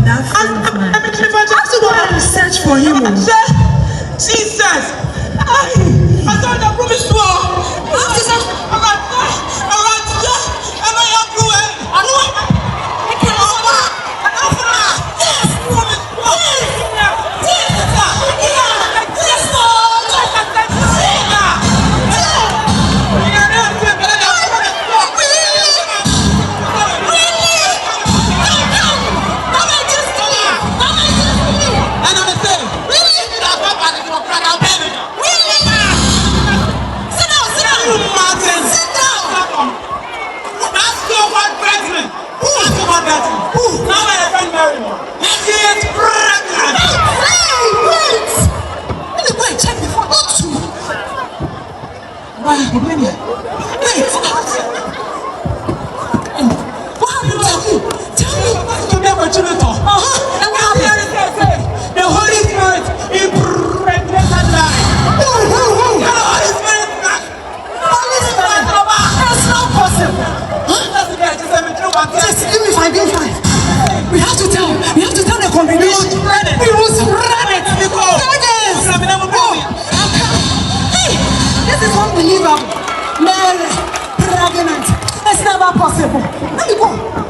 that friend man. I will search for him. Jesus! I thought I promised to Mary, pregnant. It's never possible. Let me go.